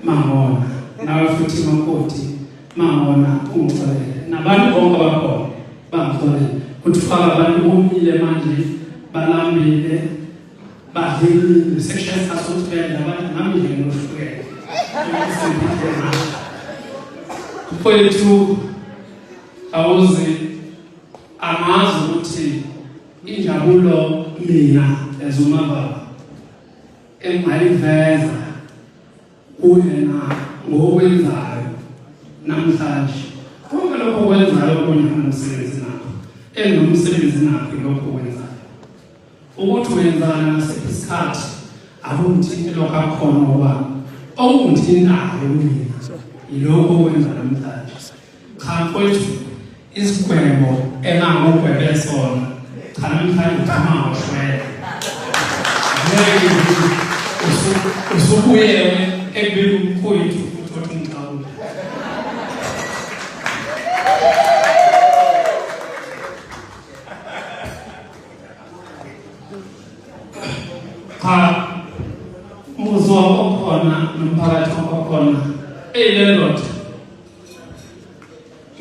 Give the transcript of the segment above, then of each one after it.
mangona nawe futhi makoti mangona ungixolele nabantu bonke abakhona bangixolele kuthiwa abantu omile manje balambile badlile section sasokuphela abantu nami nginohlukene kwethu awuze amazi ukuthi injabulo mina ezumababa engayiveza kuyena ngokwenzayo namhlanje konke lokho kwenzayo kunomsebenzi nakho enomsebenzi nakho lokho kwenzayo ukuthi wenzana ngasiphi isikhathi akungithi lokho akhona ngoba okungithintayo mina yilokho kwenza namhlanje cha kwethu isigwebo engangogwebe sona cha namhlanje uthama ngoshwele usubuyewe ekubili umfowethu futhi ngixawula cha muzwa okhona nomphakathi okhona elelot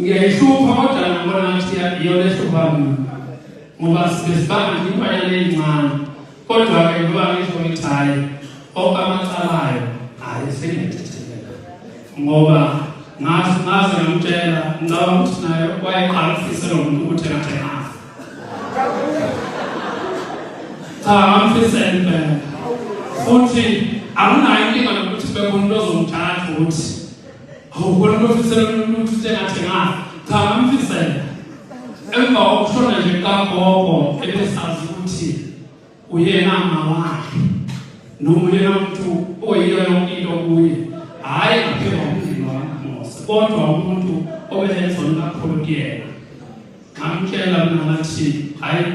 ngiyayihlupa kodwa ngibona ngathi iyona ehlupha mina ngoba sibanga impayane encane kodwa ke ngoba ngisho ngithayi okamacalayo ayisengithethela ngoba ngaze ngamtshela ngicabanga ukuthi naye wayeqala ufisa lo muntu ukuthi ngathena amfisa impela futhi akunayo inkinga nokuthi bekhona ozomthatha ukuthi awubona ufisa lo muntu ukuthi ngathena cha amfisa emva kokushona nje kagogo ebesazi ukuthi uyena mawakhe noma uyena umuntu oyilo into kuye hayi ngaphela umndeni wakhe kodwa umuntu obelezona kakhulu kuyena ngamtshela mina ngathi hayi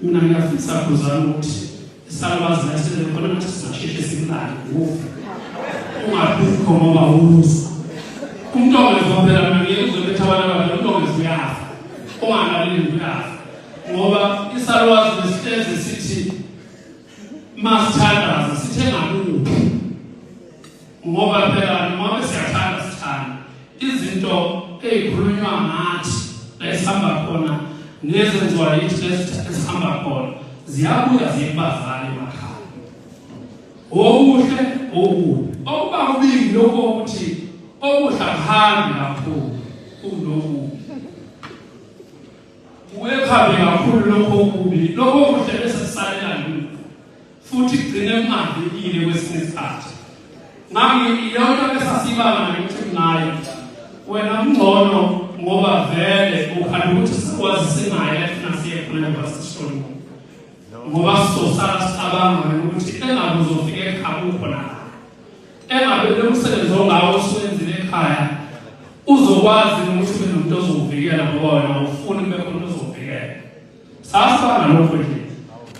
mina ngiyafisa kuzama ukuthi isalwazi lasenze khona ukuthi sizasheshe simlane ngoba ungabikho ngoba uza umuntu ongezwa phela mina ngiyezobetha abantu umuntu ongezwa uyafa ungangalini uyafa ngoba isalwazi lesihleze sithi masithandaza sithenga kuphi ngoba phela noma siyathanda sithanda izinto ezikhulunywa ngathi la isihamba khona nezenziwa yithi lesihamba khona ziyabuya ziyibazana emakhaya okuhle okubi okuba kubili lokho ukuthi okuhle akuhambi kakhulu kulokhu uwekhabe kakhulu lokho okubi lokho kuhle bese kusalela lutho futhi kugcine kungavikile kwesinye isikhathi iyona esasibanga ukuthi nayo wena mngcono ngoba vele ukhanda ukuthi sikwazi singaye efuna siye khona ebasishoni ngoba sizosala sicabanga ukuthi engabe uzofika ekhaya ukhona engabe lo msebenzi ongawo uswenzile ekhaya uzokwazi ukuthi ube nomuntu ozokuvikela ngoba wena ufuna ube khona ozokuvikela sasibanga lokho nje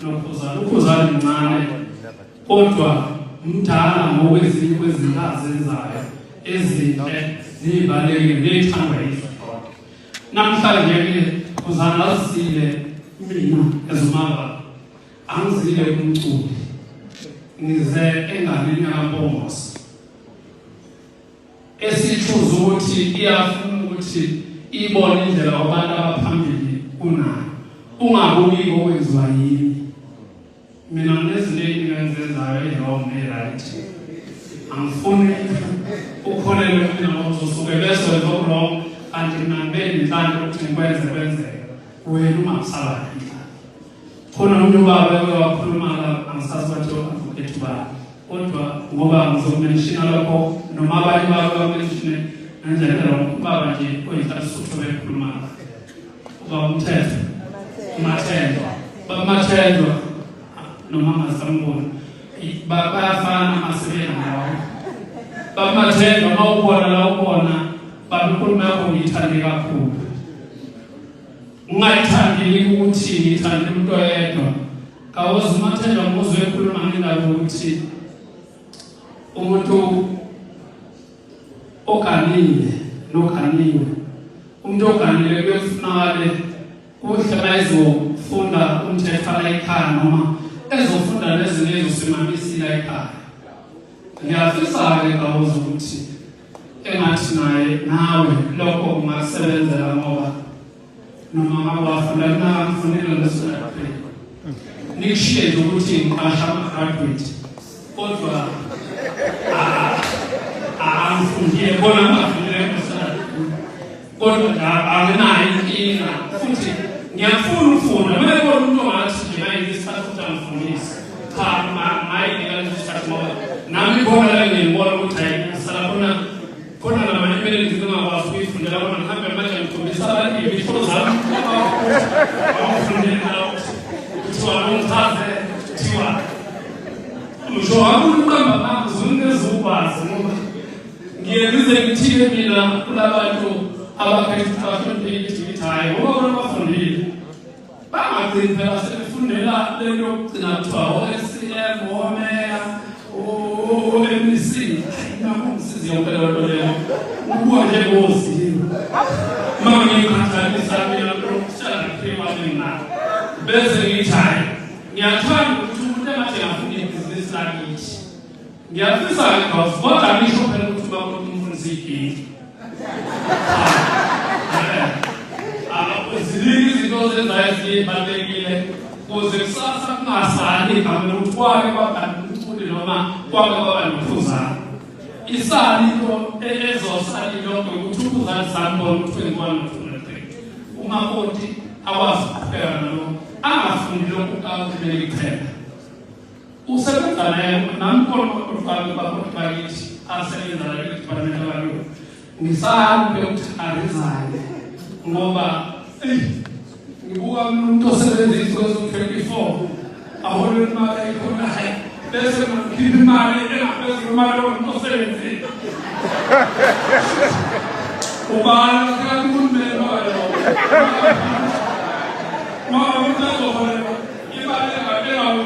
nokhuzana incane kodwa mdala ngokwezinye kwezinkazi ezayo ezinhle zibaleke nezithandwa yizona namhlanje ke khuzana asile mina ezimanga angizile kumculi ngize engalini kaBongos esithuza ukuthi iyafuna ukuthi ibone indlela abantu abaphambili kunayo ungaboni okwenziwa yini mina nginezinto engizenzayo e-wrong ne-right angifuni ukholelwe mina ngokuzosuke bese wrong kanti mina bengihlanje ukuthi kwenzeke wena ungakusala khona umuntu ubaba wakhuluma la angisazi bathi advocate ba kodwa ngoba ngizomenshina lokho noma abanye babo bamenshine ngendlela lo ubaba nje oyinhlasutho bekhuluma uba umthetho bamathendwa noma ngasambona bayafana asebenza ngawo bamathendwa mawubona la ubona babikhuluma yakho ngiyithande kakhulu ungayithandi ukuthi ngithande umuntu oyedwa kawuze umathendwa ngozwe ekhuluma ngindaba ukuthi umuntu oganile noganiwe umuntu oganile kuyofunakale kuhle ezofunda umthetho la ekhaya noma ezofunda lezinto ezosimamisile ekhaya ngiyafisa-ke Gawuza ukuthi engathi nawe lokho kungasebenzela ngoba noma ngawafunda kunamfunelo lesingapheli nikushiye nje ukuthi ngiqasha ama-graduate kodwa angifundile bona angafundile kodwa anginayo inkinga futhi ngiyafuna ukufunda uma ebona umuntu ongathi nje mayisikhathi ukuthi angifundise cha mayinika leso sikhathi ngoba nami khona la ngiyibona ukuthi hayi sala khona namanye kumele ngingakwazi ukuyifundela bona ngihambe manje ngikhombisa abantu iy'mihlo zami awufundela kuthiwa nongichaze kuthiwa ngisho wakuliqamba ngakho zonke ezokwazi ngoba ngiye ngize ngithike mina kulabantu abakhethile ukuthi hayi ngoba bona bafundile bangagcini phela sebefundela lento yokugcina kuthiwa o-SCM omeya o-MEC namumsiziya ngempela lento leyo ukuwa nje ngozini uma ngiyikhathalisa mina lokuhlala ngiphiwane nginayo bese ngithi hayi ngiyathanda ukuthi umuntu engathi ngafunda ibhizinisi lakithi ngiyafisa-ke Gawuza kodwa angisho phela ukuthi bakona umfundisi igili ziningi izinto ozenzayo ezibalulekile ukuze kusasa kungasali igama lokuthi kwake kwaba nomculi noma kwake kwaba nophuzane isali into ezosali lonke ukuthi uphuzane sambona ukuthi wenzikwana nothunetheke umakoti akwazi ukupheka nalo angafundi lokhu kakumele ichema usebenza naye nami khona umakoti bakoti bakithi asebenza la kwi-department yabalungu ngisahambe ukuthi arizaye ngoba ngibuka umuntu osebenza izinsuku eziwu-24 ahole imali ayikhonayo bese ngikhipha imali engaphezulu imali yomuntu osebenzile ubala kathi uhulumeni wayo noma umuntu azoholela imali engaphezulu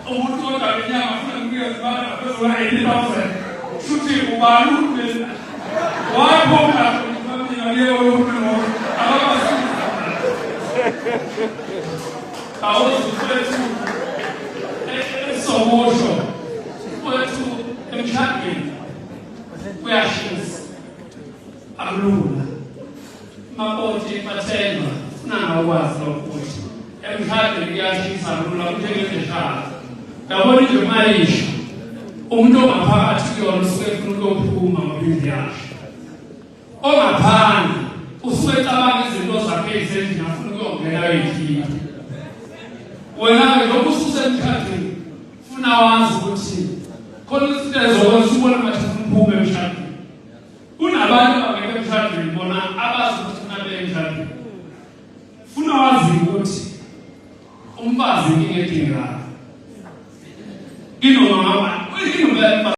umuntu kodwa ngenyanga afuna nginikeza imali ngaphezulu ka-80,000 futhi ubala uhulumeni waphomla Gawuza kwethu eSomusho kwethu emshadweni kuyashisa akulula makoti bathenga nangakwazi ukuthi emshadweni kuyashisa akulula kuthengezeshaka yabona nje mayisho umuntu ongaphakathi kuyona usuke efuna ukuyophuma ngaphinda yasho ongaphandle usuke ecabanga izinto zakhe ezendlini afuna ukuyongena ey'khipha wena-ke lokhu ususemshadweni funa wazi ukuthi khona izinto ezokwenza ubona ngathi uphume emshadweni kunabantu abangekho emshadweni bona abazi ukuthi nabe emshadweni funa wazi ukuthi umfazi inkinga edingekayo